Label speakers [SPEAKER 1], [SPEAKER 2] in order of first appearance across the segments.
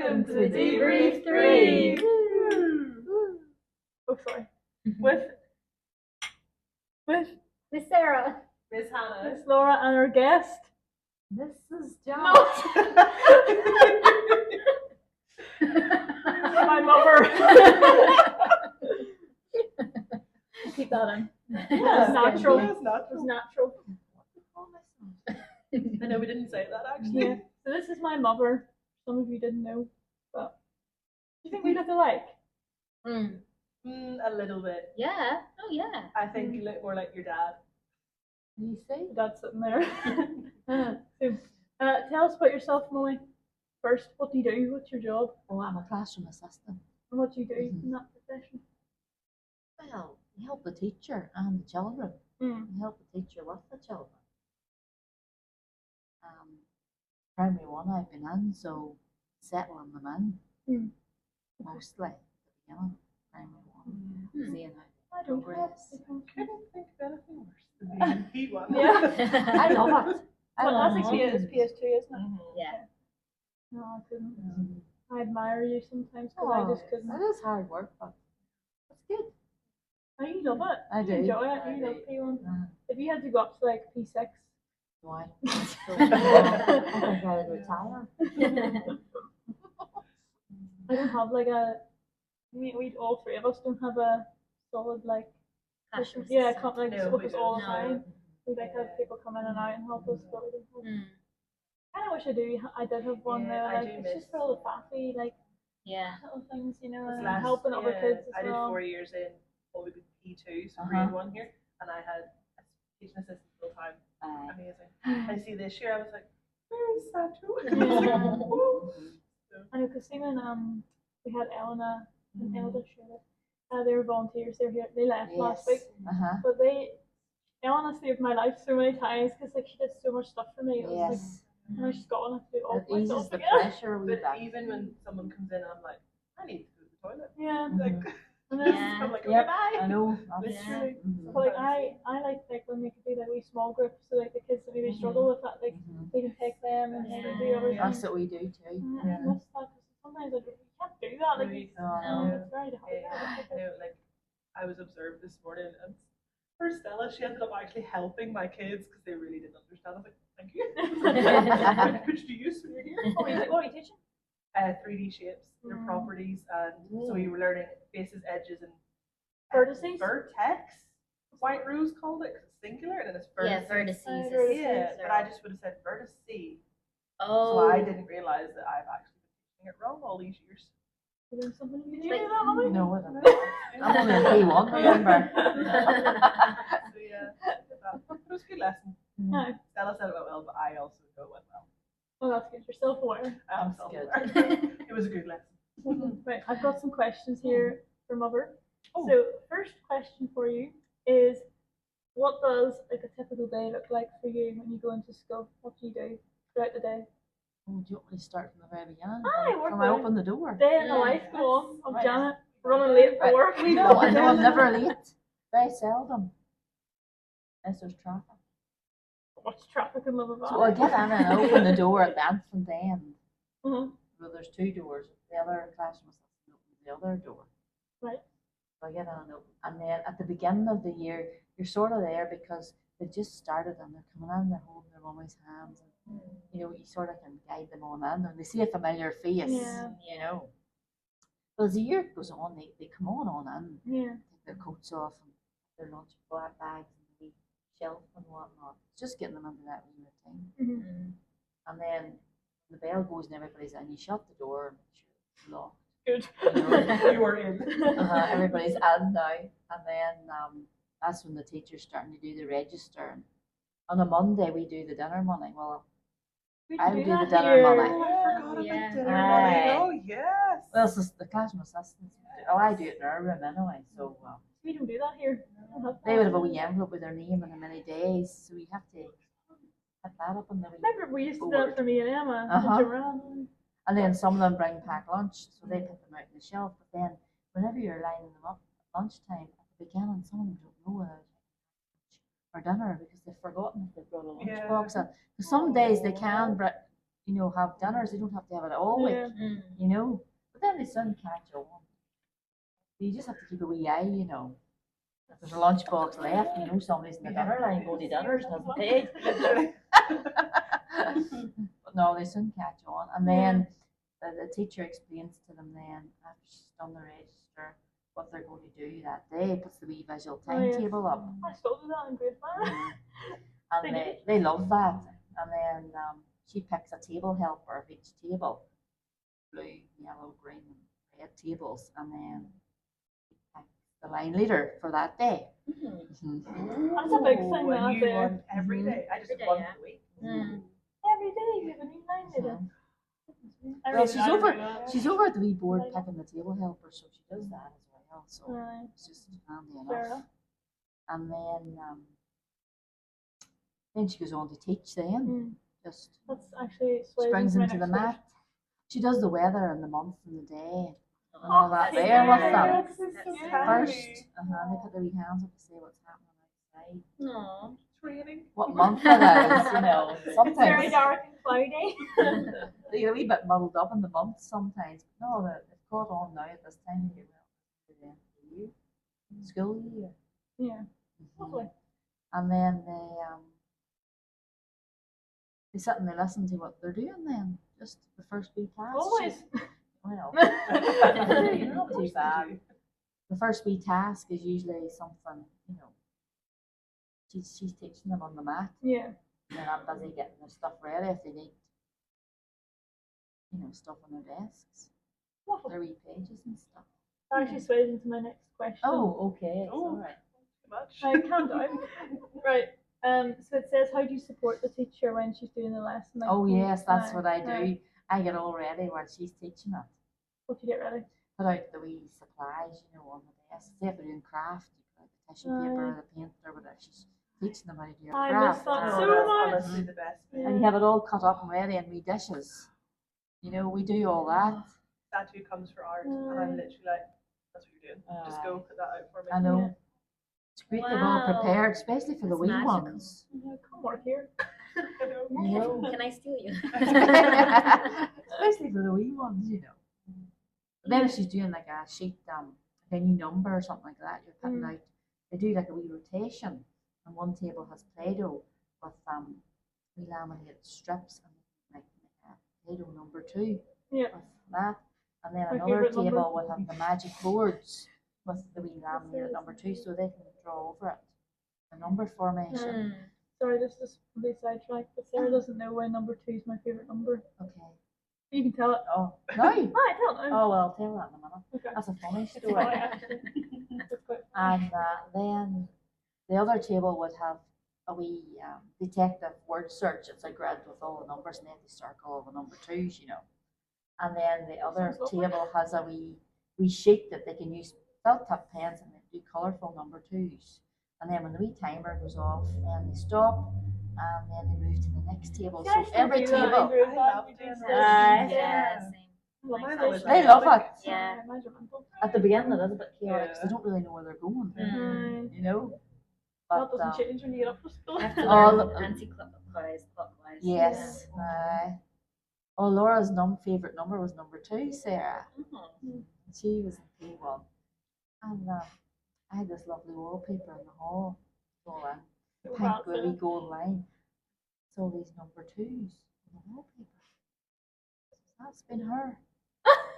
[SPEAKER 1] Welcome to the Debrief 3. Oh, sorry. With
[SPEAKER 2] Miss Sarah.
[SPEAKER 3] Miss Hannah.
[SPEAKER 1] Miss Laura and our guest.
[SPEAKER 2] This is John.
[SPEAKER 1] My mother.
[SPEAKER 2] Keep that in.
[SPEAKER 1] It's natural.
[SPEAKER 3] It's natural.
[SPEAKER 1] It's natural.
[SPEAKER 3] I know we didn't say that actually.
[SPEAKER 1] Yeah. So this is my mother. Some of you didn't know, but do you think we look alike?
[SPEAKER 3] A little bit.
[SPEAKER 2] Yeah. Oh yeah.
[SPEAKER 3] I think you look more like your dad.
[SPEAKER 2] You see?
[SPEAKER 1] Dad's sitting there. So, tell us about yourself, Molly. First, what do you do? What's your job?
[SPEAKER 4] Oh, I'm a classroom assistant.
[SPEAKER 1] And what do you do in that profession?
[SPEAKER 4] Well, I help the teacher and the children. I help the teacher with the children. Primary one I've been in, so settling them in. Mostly at the beginning, primary one. Seeing how
[SPEAKER 1] I don't
[SPEAKER 4] progress.
[SPEAKER 3] Couldn't think of anything worse than being in P1.
[SPEAKER 1] Yeah.
[SPEAKER 4] I love it.
[SPEAKER 1] Well,
[SPEAKER 4] love
[SPEAKER 1] I think
[SPEAKER 4] it.
[SPEAKER 1] it's PS2, isn't it?
[SPEAKER 2] Yeah.
[SPEAKER 1] No, I couldn't. I admire you sometimes because I just couldn't.
[SPEAKER 4] It is hard work, but it's good.
[SPEAKER 1] Oh, you love it.
[SPEAKER 4] I
[SPEAKER 1] You
[SPEAKER 4] do.
[SPEAKER 1] enjoy it.
[SPEAKER 4] I
[SPEAKER 1] You love
[SPEAKER 4] do.
[SPEAKER 1] P1. If you had to go up to like P6,
[SPEAKER 4] Why? I think I would retire.
[SPEAKER 1] I don't have like a. We all three of us don't have a solid like.
[SPEAKER 2] Classroom
[SPEAKER 1] Yeah,
[SPEAKER 2] assistant.
[SPEAKER 1] like
[SPEAKER 3] No,
[SPEAKER 1] with
[SPEAKER 3] we
[SPEAKER 1] us all the
[SPEAKER 2] don't.
[SPEAKER 1] time. We like have people come in and out and help us, but we don't have. I kind of wish I did have one
[SPEAKER 3] Yeah,
[SPEAKER 1] there.
[SPEAKER 3] I
[SPEAKER 1] Like
[SPEAKER 3] do
[SPEAKER 1] it's
[SPEAKER 3] miss-
[SPEAKER 1] just for all the faffy like
[SPEAKER 2] Yeah.
[SPEAKER 1] little things, you know, and
[SPEAKER 3] Last-
[SPEAKER 1] helping other
[SPEAKER 3] yeah,
[SPEAKER 1] kids as
[SPEAKER 3] I did
[SPEAKER 1] well.
[SPEAKER 3] 4 years in what would be P2, so
[SPEAKER 4] Uh-huh.
[SPEAKER 3] grade 1 here, and I had a teaching assistant full time. Amazing. I see this year I was like, where is Satu?
[SPEAKER 1] I know because same when we had Elena and Elda Shredder. They were volunteers. They left last week, but Elena saved my life so many times because like she did so much stuff for me. It was like,
[SPEAKER 4] Yes.
[SPEAKER 1] and I just got on to do it all
[SPEAKER 4] It eases
[SPEAKER 1] myself
[SPEAKER 4] the
[SPEAKER 1] again.
[SPEAKER 4] pressure a wee
[SPEAKER 3] But
[SPEAKER 4] bit.
[SPEAKER 3] even when someone comes in, I'm like, I need to go to the toilet.
[SPEAKER 1] Yeah,
[SPEAKER 3] Like,
[SPEAKER 1] and
[SPEAKER 2] Yeah.
[SPEAKER 3] I'm like, okay,
[SPEAKER 4] Yep,
[SPEAKER 3] bye.
[SPEAKER 4] I know.
[SPEAKER 3] Literally.
[SPEAKER 4] Mhm.
[SPEAKER 1] but like I like when we could do like wee small groups, so like the kids that maybe struggle with that, like
[SPEAKER 4] Mhm.
[SPEAKER 1] we can take them and they can do other
[SPEAKER 2] Yeah.
[SPEAKER 1] things.
[SPEAKER 4] That's what we do too.
[SPEAKER 1] I miss that 'cause sometimes you can't do that. Like
[SPEAKER 3] Really?
[SPEAKER 4] No.
[SPEAKER 1] it's very hard.
[SPEAKER 3] You know, like I was observed this morning, and for Stella, she ended up actually helping my kids because they really didn't understand. I was like, thank you. What could you use when you're here?
[SPEAKER 1] What are you teaching?
[SPEAKER 3] 3D shapes, their properties, and so you were learning faces, edges, and
[SPEAKER 1] Vertices?
[SPEAKER 3] vertex. White Rose called it 'cause it's singular, and then it's vertices.
[SPEAKER 2] Yeah, vertices.
[SPEAKER 1] vertices.
[SPEAKER 3] Yeah, but I just would have said vertice.
[SPEAKER 2] Oh.
[SPEAKER 3] So I didn't realize that I've actually been teaching it wrong all these years.
[SPEAKER 1] Is there something you
[SPEAKER 2] Like-
[SPEAKER 1] do that, Mommy?
[SPEAKER 4] No, I don't. I'm only a P1, remember?
[SPEAKER 3] So yeah, it was a good lesson.
[SPEAKER 1] No.
[SPEAKER 3] Stella said it went well, but I also know it went well.
[SPEAKER 1] Oh, that's good. You're self-aware.
[SPEAKER 3] I'm
[SPEAKER 4] That's
[SPEAKER 3] self-aware. It was a good lesson.
[SPEAKER 1] Right, I've got some questions here for Mother.
[SPEAKER 3] Oh.
[SPEAKER 1] So, first question for you is, what does like a typical day look like for you when you go into school? What do you do throughout the day?
[SPEAKER 4] Oh, do you want me to start from the very beginning?
[SPEAKER 1] Aye, work
[SPEAKER 4] From I
[SPEAKER 1] away.
[SPEAKER 4] open the door?
[SPEAKER 1] Day in the life go on of Janet running late for
[SPEAKER 4] Right.
[SPEAKER 1] work.
[SPEAKER 4] No, I know I'm never late. Very seldom. Unless there's traffic.
[SPEAKER 1] What's traffic in Mother
[SPEAKER 4] So I get in and I open the door at the entrance end.
[SPEAKER 1] Mhm.
[SPEAKER 4] Well, there's two doors. The other classroom assistant opens the other door.
[SPEAKER 1] Right.
[SPEAKER 4] So I get in and open. And then at the beginning of the year, you're sort of there because they've just started and they're coming in, they're holding their mummy's hands. And, you know, you sort of can guide them on in and they see a familiar face,
[SPEAKER 1] Yeah.
[SPEAKER 4] you know. But as the year goes on, they come on in,
[SPEAKER 1] Yeah.
[SPEAKER 4] take their coats off and their lunch bags and the wee shelf and whatnot. It's just getting them into that wee routine.
[SPEAKER 1] Mhm.
[SPEAKER 4] And then the bell goes and everybody's in. You shut the door and sure it's locked.
[SPEAKER 1] Good.
[SPEAKER 3] You were in.
[SPEAKER 4] Everybody's in now. And then that's when the teacher's starting to do the register. And on a Monday, we do the dinner money. Well,
[SPEAKER 1] We
[SPEAKER 4] I
[SPEAKER 1] do
[SPEAKER 4] do the
[SPEAKER 1] that
[SPEAKER 4] dinner
[SPEAKER 1] here.
[SPEAKER 4] money.
[SPEAKER 3] Oh, I forgot
[SPEAKER 2] Yeah.
[SPEAKER 3] about dinner
[SPEAKER 4] Aye.
[SPEAKER 3] money. Oh, yes.
[SPEAKER 4] well, it's just the classroom assistants. Oh, I do it in our room anyway. So
[SPEAKER 1] We don't do that here. We don't have
[SPEAKER 4] they would have a
[SPEAKER 1] that.
[SPEAKER 4] wee envelope with their name and how many days. So we have to put that up on the wee.
[SPEAKER 1] Remember we used to do that for me and Emma
[SPEAKER 4] Uh-huh.
[SPEAKER 1] and Joanne.
[SPEAKER 4] And then some of them bring packed lunch, so they put them out on the shelf. But then, whenever you're lining them up at lunchtime, at the beginning, some of them don't know whether or dinner because they've forgotten if they've brought a lunchbox. And some days they can, have dinners. They don't have to have it all week,
[SPEAKER 1] Yeah.
[SPEAKER 4] you know. know. But then they soon catch on. You just have to keep a wee eye, you know. If there's a lunchbox left, you know somebody's in the dinner line going to dinners and hasn't paid. But no, they soon catch on. And then the teacher explains to them then, after she's done the register, what they're going to do that day, puts the wee visual timetable up.
[SPEAKER 1] I still do that in grade 5.
[SPEAKER 4] And they love that. And then she picks a table helper of each table, blue, yellow, green, and red tables, and then she picks the line leader for that day.
[SPEAKER 1] That's a big thing
[SPEAKER 3] A
[SPEAKER 1] out
[SPEAKER 3] new
[SPEAKER 1] there.
[SPEAKER 3] one every day. I just
[SPEAKER 2] Every
[SPEAKER 3] have one
[SPEAKER 2] day,
[SPEAKER 3] for the week.
[SPEAKER 1] Every day you have a new line leader. I
[SPEAKER 4] Well,
[SPEAKER 1] really don't do that.
[SPEAKER 4] she's over at the wee board picking the table helper, so she does that as well. So
[SPEAKER 1] Aye,
[SPEAKER 4] it's just handy
[SPEAKER 1] fair
[SPEAKER 4] enough.
[SPEAKER 1] enough.
[SPEAKER 4] And then she goes on to teach. Then just
[SPEAKER 1] That's actually
[SPEAKER 4] springs
[SPEAKER 1] my
[SPEAKER 4] into the
[SPEAKER 1] next
[SPEAKER 4] mat. She does the weather and the month and the day and
[SPEAKER 2] Oh,
[SPEAKER 4] all that
[SPEAKER 2] that's
[SPEAKER 4] there with
[SPEAKER 2] nice.
[SPEAKER 4] them.
[SPEAKER 1] That's so
[SPEAKER 2] That's
[SPEAKER 1] cute.
[SPEAKER 4] First,
[SPEAKER 3] Handy.
[SPEAKER 4] they put their wee hands up to say what's happening outside.
[SPEAKER 2] Aw.
[SPEAKER 3] Training.
[SPEAKER 4] What month it is, you know.
[SPEAKER 1] It's very
[SPEAKER 4] Sometimes
[SPEAKER 1] dark and cloudy.
[SPEAKER 4] they get a wee bit muddled up in the months sometimes. But no, they've caught on now at this time of year. Well, the end of the year, school year.
[SPEAKER 1] Yeah, lovely.
[SPEAKER 4] And then they sit and they listen to what they're doing then. Just the first wee task.
[SPEAKER 1] Always.
[SPEAKER 4] Well, not too bad. The first wee task is usually something, you know, she's teaching them on the mat.
[SPEAKER 1] Yeah.
[SPEAKER 4] And then I'm busy getting their stuff ready if they need, you know, stuff on their desks,
[SPEAKER 1] Lovely.
[SPEAKER 4] their wee pages and stuff.
[SPEAKER 1] That actually sways into my next question.
[SPEAKER 4] Oh, okay. It's
[SPEAKER 3] Oh.
[SPEAKER 4] all right.
[SPEAKER 3] Too much.
[SPEAKER 1] Right, calm down. Right. So it says, how do you support the teacher when she's doing the lesson? Like,
[SPEAKER 4] Oh, yes, that's
[SPEAKER 1] aye,
[SPEAKER 4] what I do.
[SPEAKER 1] aye.
[SPEAKER 4] I get all ready while she's teaching it.
[SPEAKER 1] What do you get ready?
[SPEAKER 4] Put out the wee supplies, you know, on the desk. Say if they're doing craft, you put out the tissue paper or the paint or whatever. She's teaching them how to do a
[SPEAKER 1] I
[SPEAKER 4] craft.
[SPEAKER 1] miss that
[SPEAKER 3] Oh,
[SPEAKER 1] so
[SPEAKER 3] that's
[SPEAKER 1] much.
[SPEAKER 3] honestly the best bit.
[SPEAKER 4] And you have it all cut up and ready in wee dishes. You know, we do all that.
[SPEAKER 3] Statue comes for art, and I'm literally like, that's what you're doing. Just go put that out for me.
[SPEAKER 4] I know.
[SPEAKER 1] Yeah.
[SPEAKER 4] It's great they're all
[SPEAKER 2] Wow.
[SPEAKER 4] prepared, especially for the
[SPEAKER 2] That's
[SPEAKER 4] wee
[SPEAKER 2] magical.
[SPEAKER 4] ones.
[SPEAKER 1] Yeah, come work here.
[SPEAKER 3] I know.
[SPEAKER 4] You know.
[SPEAKER 2] Can I steal you?
[SPEAKER 4] Especially for the wee ones, you know. But then if she's doing like a sheet, like a new number or something like that, you're putting out, they do like a wee rotation. And one table has Play-Doh with wee laminated strips and like Play-Doh number 2
[SPEAKER 1] Yeah.
[SPEAKER 4] with that. And then
[SPEAKER 1] My
[SPEAKER 4] another
[SPEAKER 1] favourite
[SPEAKER 4] table
[SPEAKER 1] number.
[SPEAKER 4] would have the magic boards with the wee laminated number 2 so they can draw over it. The number formation.
[SPEAKER 1] Sorry, this is completely sidetracked, but Sarah doesn't know why number 2 is my favourite number.
[SPEAKER 4] Okay.
[SPEAKER 1] You can tell it.
[SPEAKER 4] Oh, no.
[SPEAKER 1] I don't know.
[SPEAKER 4] Oh, well, I'll tell that in a minute.
[SPEAKER 1] Okay.
[SPEAKER 4] That's a funny
[SPEAKER 1] It's
[SPEAKER 4] story.
[SPEAKER 1] funny, actually. It's quite funny.
[SPEAKER 4] And then the other table would have a wee detective word search. It's a grid with all the numbers, and they have to circle all the number 2s, you know. And then the other
[SPEAKER 1] Sounds lovely.
[SPEAKER 4] table has a wee sheet that they can use felt tip pens and they do colourful number 2s. And then when the wee timer goes off, then they stop and then they move to the next table.
[SPEAKER 1] Yeah, I
[SPEAKER 4] So
[SPEAKER 1] still
[SPEAKER 4] every
[SPEAKER 1] do that in
[SPEAKER 4] table,
[SPEAKER 1] grade
[SPEAKER 3] I
[SPEAKER 1] five,
[SPEAKER 3] love
[SPEAKER 1] we do
[SPEAKER 3] doing
[SPEAKER 1] still
[SPEAKER 3] that.
[SPEAKER 1] do
[SPEAKER 2] Yeah,
[SPEAKER 1] that.
[SPEAKER 2] same.
[SPEAKER 1] Love
[SPEAKER 3] Mine
[SPEAKER 1] it.
[SPEAKER 3] always
[SPEAKER 4] they love it.
[SPEAKER 2] Yeah.
[SPEAKER 1] Mine's your mental.
[SPEAKER 4] At the beginning, it is a bit chaotic 'cause
[SPEAKER 3] Yeah.
[SPEAKER 4] they don't really know where they're going,
[SPEAKER 1] Aye.
[SPEAKER 4] you know.
[SPEAKER 1] That
[SPEAKER 4] But
[SPEAKER 1] doesn't change when you get up for school.
[SPEAKER 2] I have to
[SPEAKER 4] Oh,
[SPEAKER 2] learn
[SPEAKER 4] look-
[SPEAKER 2] anti-clockwise.
[SPEAKER 4] yes, oh, Laura's favourite number was number 2, Sarah.
[SPEAKER 2] Mhm.
[SPEAKER 4] She was in P1. And I had this lovely wallpaper in the hall. So pink with a wee gold line. It's all these number 2s on the wallpaper. That's been her.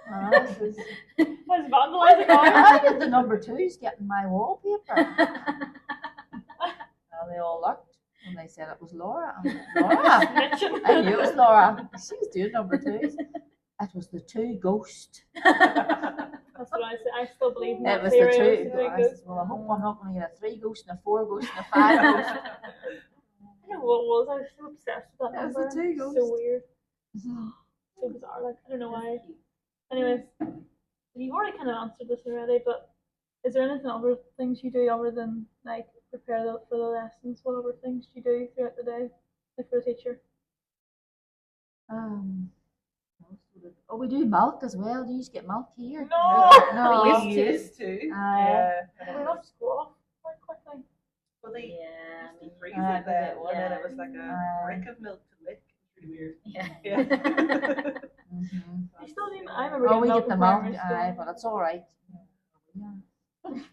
[SPEAKER 4] And I says,
[SPEAKER 1] That's vandalising
[SPEAKER 4] how did the number 2s get in my wallpaper? And they all looked and they said it was Laura. I'm like, Laura? I knew it was Laura. She was doing number 2s. It was the 2 ghost.
[SPEAKER 1] That's what I say. I still believe in
[SPEAKER 4] It
[SPEAKER 1] that
[SPEAKER 4] was
[SPEAKER 1] theory.
[SPEAKER 4] the
[SPEAKER 1] It
[SPEAKER 4] 2.
[SPEAKER 1] was the
[SPEAKER 4] I
[SPEAKER 1] big
[SPEAKER 4] said, well, I hope I'm not going to get a 3 ghost and a 4 ghost and a 5 ghost.
[SPEAKER 1] I don't know what it was. I was so obsessed with that
[SPEAKER 4] That was
[SPEAKER 1] number.
[SPEAKER 4] the 2
[SPEAKER 1] So
[SPEAKER 4] ghost.
[SPEAKER 1] weird. So bizarre. Like, I don't know why. Anyways, you've already kind of answered this already, but is there anything other things you do other than like prepare for the lessons? What other things do you do throughout the day, like for a teacher?
[SPEAKER 4] Oh, we do milk as well. Do you just get milk here?
[SPEAKER 1] No!
[SPEAKER 4] No.
[SPEAKER 3] We used to.
[SPEAKER 4] Aye.
[SPEAKER 3] Yeah.
[SPEAKER 1] We love school off quite quickly.
[SPEAKER 3] Well, they
[SPEAKER 2] Yeah.
[SPEAKER 3] used to freeze
[SPEAKER 4] Aye,
[SPEAKER 3] it then,
[SPEAKER 4] but
[SPEAKER 3] and then
[SPEAKER 2] yeah.
[SPEAKER 3] it was like a
[SPEAKER 4] Aye.
[SPEAKER 3] brick of milk to lick. It's really weird.
[SPEAKER 2] Yeah.
[SPEAKER 3] Yeah.
[SPEAKER 1] I still do. I remember
[SPEAKER 4] Oh,
[SPEAKER 1] getting
[SPEAKER 4] we
[SPEAKER 1] milk
[SPEAKER 4] get the
[SPEAKER 1] in
[SPEAKER 4] milk,
[SPEAKER 1] primary school.
[SPEAKER 4] aye, but it's all right.
[SPEAKER 3] Do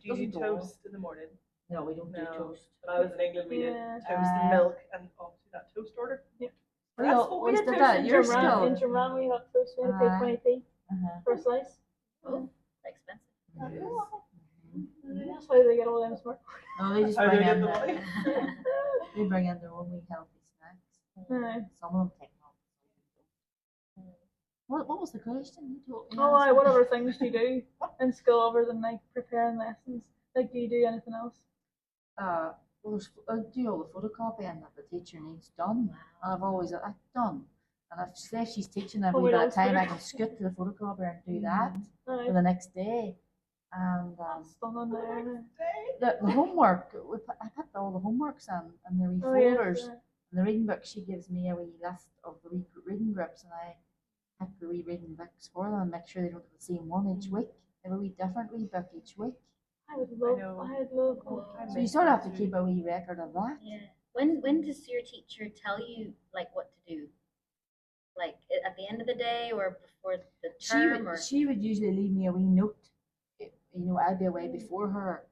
[SPEAKER 3] you
[SPEAKER 4] Doesn't
[SPEAKER 3] do
[SPEAKER 4] go on.
[SPEAKER 3] toast in the morning?
[SPEAKER 4] No, we don't do
[SPEAKER 3] No.
[SPEAKER 4] toast.
[SPEAKER 3] When I was in England, we did
[SPEAKER 1] Yeah.
[SPEAKER 3] toast and milk and obviously that toast order.
[SPEAKER 1] Yeah.
[SPEAKER 4] We
[SPEAKER 3] That's
[SPEAKER 4] all-
[SPEAKER 3] what
[SPEAKER 1] We
[SPEAKER 4] we
[SPEAKER 1] did
[SPEAKER 4] did
[SPEAKER 1] toast
[SPEAKER 4] that.
[SPEAKER 1] in
[SPEAKER 4] You're
[SPEAKER 1] Drumran.
[SPEAKER 4] still.
[SPEAKER 1] In Drumran, we had toast. We had to pay
[SPEAKER 4] Aye.
[SPEAKER 1] 20p for a slice.
[SPEAKER 2] Oh, expensive.
[SPEAKER 1] That's why they get all them smart.
[SPEAKER 4] No, they just
[SPEAKER 3] Are
[SPEAKER 4] bring
[SPEAKER 3] they
[SPEAKER 4] in
[SPEAKER 3] the
[SPEAKER 4] the,
[SPEAKER 3] money?
[SPEAKER 4] they bring in their own wee healthy snacks.
[SPEAKER 1] Aye.
[SPEAKER 4] Some of them take milk. What was the question you told? you
[SPEAKER 1] Oh,
[SPEAKER 4] asked
[SPEAKER 1] aye,
[SPEAKER 4] me?
[SPEAKER 1] whatever things do you do in school other than like preparing lessons? Like, do you do anything else?
[SPEAKER 4] Well, I do all the photocopying that the teacher needs done. And I've always done. And if say if she's teaching them a
[SPEAKER 1] Oh,
[SPEAKER 4] wee
[SPEAKER 1] we
[SPEAKER 4] bit of
[SPEAKER 1] don't
[SPEAKER 4] time, I
[SPEAKER 1] do.
[SPEAKER 4] can scoot to the photocopier and do that
[SPEAKER 1] Aye.
[SPEAKER 4] for the next day. And
[SPEAKER 1] That's done on there.
[SPEAKER 4] the homework, I put all the homeworks in the wee
[SPEAKER 1] Oh, yes,
[SPEAKER 4] folders.
[SPEAKER 1] aye.
[SPEAKER 4] And the reading book, she gives me a wee list of the wee reading groups, and I pick the wee reading books for them and make sure they don't have the same one each week. They have a wee different wee book each week.
[SPEAKER 1] I would love.
[SPEAKER 3] know.
[SPEAKER 1] I would love.
[SPEAKER 2] Oh.
[SPEAKER 4] So you sort of have to keep a wee record of that.
[SPEAKER 2] Yeah. When does your teacher tell you like what to do? Like at the end of the day or before the term or
[SPEAKER 4] She would usually leave me a wee note. You know, I'd be away before her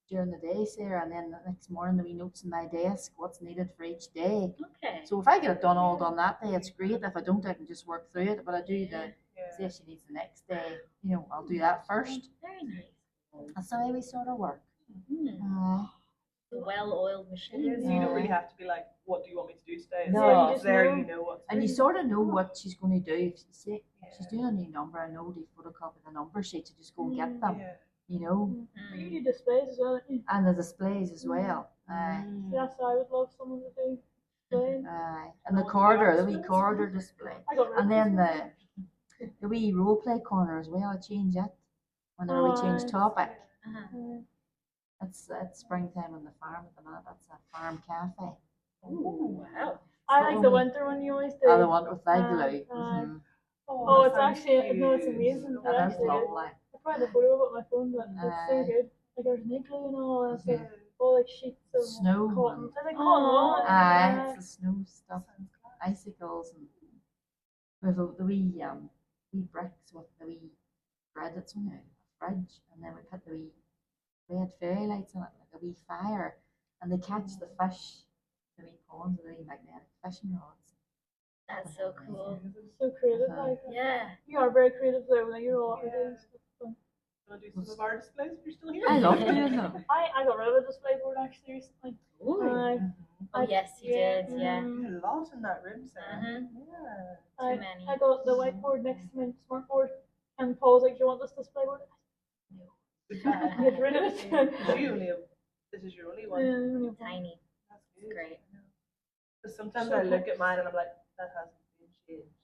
[SPEAKER 4] during the day, Sarah, and then the next morning the wee notes in my desk, what's needed for each day.
[SPEAKER 2] okay.
[SPEAKER 4] So if I get it all done that day, it's great. If I don't, I can just work through it. But I do the, say if she needs the next day, you know, I'll do that first.
[SPEAKER 2] Very nice.
[SPEAKER 4] That's the way we sort of work.
[SPEAKER 2] The well-oiled
[SPEAKER 3] It
[SPEAKER 2] machine.
[SPEAKER 3] is. You don't really have to be like, what do you want me to do today? It's
[SPEAKER 4] No.
[SPEAKER 3] like,
[SPEAKER 1] You
[SPEAKER 3] it's
[SPEAKER 1] just
[SPEAKER 3] there,
[SPEAKER 1] know.
[SPEAKER 3] you know what.
[SPEAKER 4] And you sort of know what she's going to do. If you say she's
[SPEAKER 3] Yeah.
[SPEAKER 4] doing a new number, I know to photocopy the number sheet to just go and get them,
[SPEAKER 3] Yeah.
[SPEAKER 4] you know.
[SPEAKER 1] But you do displays as well. Don't you?
[SPEAKER 4] And the displays as well.
[SPEAKER 1] See, that's what I would love someone to do. Displays.
[SPEAKER 4] And the corridor, the wee corridor display.
[SPEAKER 1] I got rid
[SPEAKER 4] And
[SPEAKER 1] of
[SPEAKER 4] then
[SPEAKER 1] this
[SPEAKER 4] the wee role play corner as well, I change it whenever we change
[SPEAKER 1] nice.
[SPEAKER 4] topic.
[SPEAKER 2] Uh-huh.
[SPEAKER 1] one.
[SPEAKER 4] It's springtime on the farm at the minute. That's a farm cafe.
[SPEAKER 2] Ooh, wow.
[SPEAKER 1] I like the winter one you always do.
[SPEAKER 4] Oh, the one with flag glue.
[SPEAKER 1] Oh, it's
[SPEAKER 3] that sounds
[SPEAKER 1] actually no, it's
[SPEAKER 3] cute.
[SPEAKER 1] amazing. It
[SPEAKER 4] That is
[SPEAKER 1] actually is.
[SPEAKER 4] lovely.
[SPEAKER 1] I probably had a photo of it on my phone, but it's so
[SPEAKER 4] Aye.
[SPEAKER 1] good. Like there's nickel and all, and it's
[SPEAKER 3] Yeah.
[SPEAKER 1] like all like sheets of
[SPEAKER 4] Snow
[SPEAKER 1] cotton.
[SPEAKER 4] and-
[SPEAKER 1] Is it cotton wool?
[SPEAKER 4] Aye, it's the snow stuff, icicles, and with the wee bricks with the wee bread that's on the fridge, and then we put the wee red fairy lights on it, like a wee fire, and they catch the fish, the wee ponds, the wee magnetic fishing rods.
[SPEAKER 2] That's so cool.
[SPEAKER 1] So creative,
[SPEAKER 4] Uh-huh.
[SPEAKER 1] like
[SPEAKER 2] Yeah.
[SPEAKER 1] you are very creative though. Like you're all up
[SPEAKER 3] Yeah.
[SPEAKER 1] doing stuff. Fun.
[SPEAKER 3] Want to do some of our displays if you're still here?
[SPEAKER 4] I love doing them.
[SPEAKER 1] I got rid of a display board actually recently.
[SPEAKER 2] Ooh. Oh yes, you did. Yeah.
[SPEAKER 3] A lot in that room, Sarah.
[SPEAKER 2] Mhm.
[SPEAKER 3] Yeah.
[SPEAKER 1] I,
[SPEAKER 2] Too many.
[SPEAKER 1] I got the whiteboard next to my smartboard, and Paul's like, "Do you want this display board?" Get rid of it.
[SPEAKER 3] You only have, this is your only one.
[SPEAKER 1] Yeah,
[SPEAKER 2] Tiny.
[SPEAKER 3] That's
[SPEAKER 2] It's
[SPEAKER 3] good.
[SPEAKER 2] great.
[SPEAKER 3] Because sometimes
[SPEAKER 1] So
[SPEAKER 3] I look at mine and I'm like, that hasn't been changed.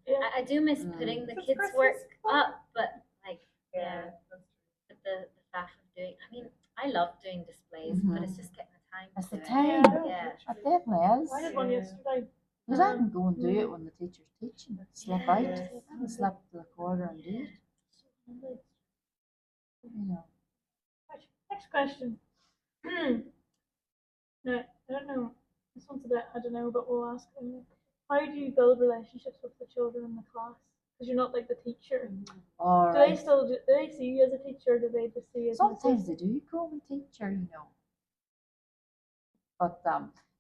[SPEAKER 1] yeah.
[SPEAKER 2] I do miss
[SPEAKER 4] Mm.
[SPEAKER 2] putting the
[SPEAKER 3] It's
[SPEAKER 2] kids'
[SPEAKER 3] Christmas.
[SPEAKER 2] work up, but like Yeah.
[SPEAKER 3] That's
[SPEAKER 2] with the fact of doing. I mean, I love doing displays, but it's just getting the time
[SPEAKER 4] It's
[SPEAKER 2] to
[SPEAKER 4] the
[SPEAKER 2] do
[SPEAKER 4] time.
[SPEAKER 2] it. Yeah.
[SPEAKER 4] It definitely is.
[SPEAKER 1] I did one
[SPEAKER 3] Yeah.
[SPEAKER 1] yesterday.
[SPEAKER 4] Because I can go and do it when the teacher's teaching. Slip out.
[SPEAKER 2] Yes.
[SPEAKER 4] I can slip to the quarter and do it. You know.
[SPEAKER 1] Next question. No, I don't know. This one's a bit, I don't know, but we'll ask them. How do you build relationships with the children in the class? Because you're not like the teacher.
[SPEAKER 4] All
[SPEAKER 1] Do they
[SPEAKER 4] right.
[SPEAKER 1] still do they see you as a teacher, or do they just see you as an
[SPEAKER 4] Sometimes
[SPEAKER 1] assistant?
[SPEAKER 4] they do call me teacher, you know. But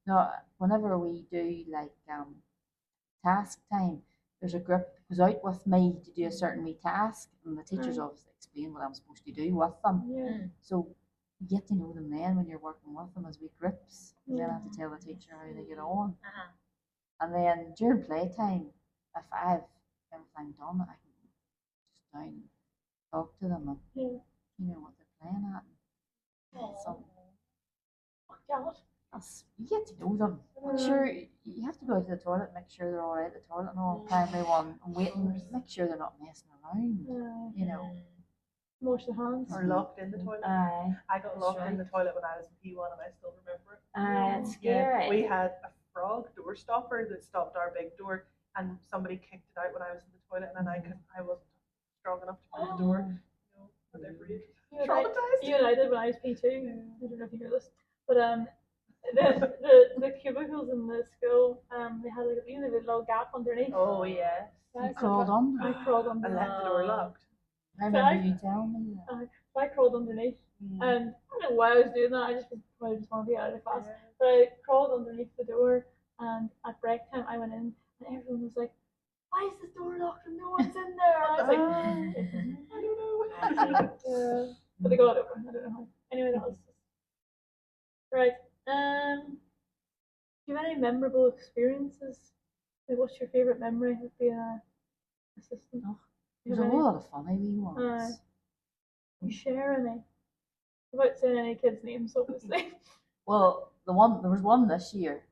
[SPEAKER 4] no, whenever we do like task time, there's a group goes out with me to do a certain wee task, and the teachers
[SPEAKER 1] Right.
[SPEAKER 4] obviously explain what I'm supposed to do with them.
[SPEAKER 1] Yeah.
[SPEAKER 4] So you get to know them then when you're working with them as wee groups, and then I have to tell the teacher how they get on.
[SPEAKER 2] Uh-huh.
[SPEAKER 4] And then during playtime, if I have everything done, I can just down and talk to them and
[SPEAKER 1] Yeah.
[SPEAKER 4] you know what they're playing at. So
[SPEAKER 1] God.
[SPEAKER 4] you get to know them. Make sure you have to go to the toilet, make sure they're all right at the toilet and all primary one, and wait and make sure they're not messing around. You know.
[SPEAKER 1] Wash the hands.
[SPEAKER 3] Or locked in the toilet.
[SPEAKER 4] Aye.
[SPEAKER 3] I got locked in the toilet when I was in P1 and I still remember it.
[SPEAKER 4] It's
[SPEAKER 3] Yeah,
[SPEAKER 4] scary.
[SPEAKER 3] we had a frog door stopper that stopped our big door, and somebody kicked it out when I was in the toilet, and I wasn't strong enough to open the door. You know, but they're really
[SPEAKER 1] You and
[SPEAKER 3] traumatized.
[SPEAKER 1] I did when I was P2. I don't know if you know this, but the cubicles in the school, they had like a little gap underneath.
[SPEAKER 3] Oh yes.
[SPEAKER 4] You crawled under.
[SPEAKER 1] I crawled
[SPEAKER 3] And
[SPEAKER 1] underneath.
[SPEAKER 3] left the door locked.
[SPEAKER 4] I remember you telling me that.
[SPEAKER 1] I crawled underneath, and I don't know why I was doing that. I just wanted to be out of the class. But I crawled underneath the door, and at break time I went in, and everyone was like, "Why is the door locked and no one's in there?" And I was like,
[SPEAKER 3] I don't know.
[SPEAKER 1] yeah. But they got it over. I don't know how. Anyway, that was right. Do you have any memorable experiences? Like, what's your favorite memory of being a assistant?
[SPEAKER 4] Oh,
[SPEAKER 1] Do you
[SPEAKER 4] There's a
[SPEAKER 1] have
[SPEAKER 4] whole
[SPEAKER 1] any?
[SPEAKER 4] lot of funny wee ones.
[SPEAKER 1] You share any? Without saying any kids' names, obviously.
[SPEAKER 4] Well, there was one this year.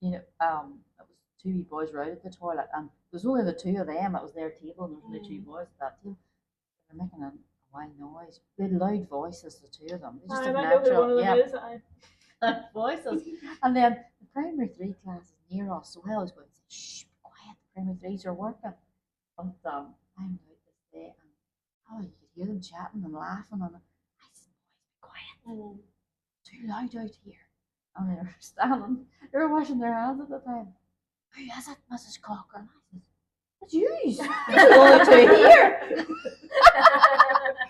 [SPEAKER 4] You know, it was two wee boys right at the toilet, and there was only the two of them. It was their table, and there was only two boys at that table. They were making a wild noise. They had loud voices, the two of them. They just
[SPEAKER 1] I
[SPEAKER 4] had
[SPEAKER 1] might know who one of
[SPEAKER 4] natural,
[SPEAKER 1] them is.
[SPEAKER 4] loud voices. And then the primary three class is near us, so I always go and say, "Shh, be quiet. The primary threes are working." But I'm out this day, and you could hear them chatting and laughing, and I said, "Boys, be quiet. Too loud out here." And they were standing, they were washing their hands at the time. "Who is it, Mrs. Cocker?" And I said, "It's yous. There's only two here."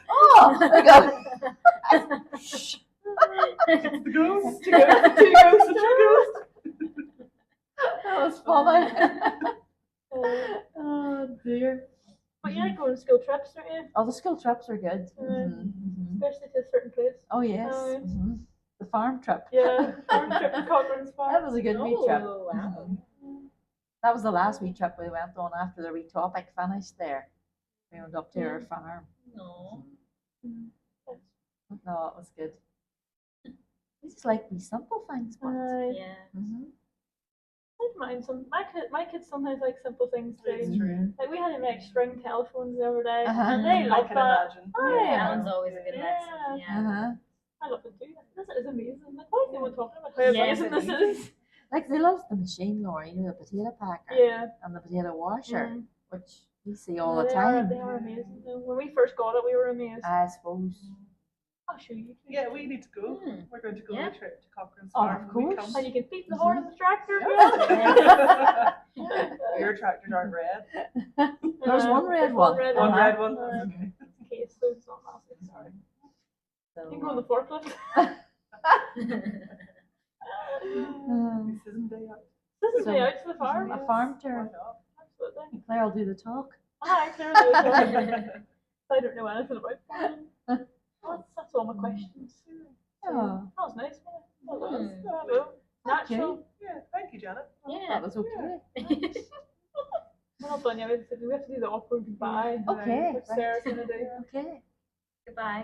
[SPEAKER 4] Oh, they go, "Shh."
[SPEAKER 3] The ghost.
[SPEAKER 1] Two ghosts, two ghosts.
[SPEAKER 4] That was funny. Oh dear.
[SPEAKER 1] But you like going to school trips, don't you?
[SPEAKER 4] Oh, the school trips are good.
[SPEAKER 1] Mhm. Especially to a certain place.
[SPEAKER 4] Oh yes. The farm trip.
[SPEAKER 1] Yeah, farm trip to Cochrane's
[SPEAKER 4] That
[SPEAKER 1] Farm.
[SPEAKER 4] was a good wee trip.
[SPEAKER 2] Oh, wow.
[SPEAKER 4] That was the last wee trip we went on after the wee topic finished there. We went up to our farm.
[SPEAKER 2] No.
[SPEAKER 4] No, it was good. We just like these simple things, but
[SPEAKER 2] Yeah.
[SPEAKER 1] I don't mind some. My kids sometimes like simple things
[SPEAKER 3] It's
[SPEAKER 1] too.
[SPEAKER 3] true.
[SPEAKER 1] Like we had to make string telephones the other day,
[SPEAKER 4] Uh-huh.
[SPEAKER 1] and they
[SPEAKER 3] I
[SPEAKER 1] love
[SPEAKER 3] can
[SPEAKER 1] that.
[SPEAKER 3] imagine.
[SPEAKER 1] Oh, yeah.
[SPEAKER 2] That one's always a good lesson.
[SPEAKER 1] Yeah.
[SPEAKER 2] Yeah.
[SPEAKER 1] I love it too. This is amazing. Like, why is anyone talking about how
[SPEAKER 2] Yeah,
[SPEAKER 1] amazing this is?
[SPEAKER 4] like they love the machine, Laura, you know, the potato packer
[SPEAKER 1] Yeah.
[SPEAKER 4] and the potato washer,
[SPEAKER 1] Mm.
[SPEAKER 4] which we see all the
[SPEAKER 1] They
[SPEAKER 4] time.
[SPEAKER 1] are amazing. When we first got it, we were amazed.
[SPEAKER 4] I suppose.
[SPEAKER 1] I'll show you.
[SPEAKER 3] Yeah, we need to go.
[SPEAKER 2] Hmm.
[SPEAKER 3] We're going to go on
[SPEAKER 2] Yeah.
[SPEAKER 3] a trip to Cochrane's
[SPEAKER 4] Oh,
[SPEAKER 3] Farm.
[SPEAKER 4] of
[SPEAKER 3] when we
[SPEAKER 4] course.
[SPEAKER 3] come.
[SPEAKER 1] And you can beat the horn of the tractor.
[SPEAKER 3] Yeah. Your tractors aren't red.
[SPEAKER 4] There's one red
[SPEAKER 1] There's
[SPEAKER 4] one.
[SPEAKER 3] One
[SPEAKER 4] Uh-huh.
[SPEAKER 3] red one.
[SPEAKER 1] Okay, so it's not massive. Sorry.
[SPEAKER 4] So,
[SPEAKER 1] You can go on the forklift.
[SPEAKER 3] This isn't day out.
[SPEAKER 1] This is
[SPEAKER 4] So,
[SPEAKER 1] the out to the farm.
[SPEAKER 4] a farm tour.
[SPEAKER 1] Absolutely.
[SPEAKER 4] Claire will do the talk.
[SPEAKER 1] Hi, clearly. I don't know anything about farming. That's all my questions.
[SPEAKER 4] Oh,
[SPEAKER 1] That was nice. That was
[SPEAKER 2] Hmm.
[SPEAKER 1] bravo. Natural.
[SPEAKER 3] Yeah, thank you, Janet.
[SPEAKER 2] Yeah.
[SPEAKER 4] that was okay.
[SPEAKER 1] We're not done yet. We have to do the awkward goodbye.
[SPEAKER 4] Okay,
[SPEAKER 1] Which
[SPEAKER 4] right.
[SPEAKER 1] Sarah's going to do.
[SPEAKER 4] Okay.
[SPEAKER 2] Goodbye.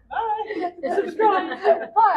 [SPEAKER 3] Bye.
[SPEAKER 1] Subscribe.
[SPEAKER 4] Bye.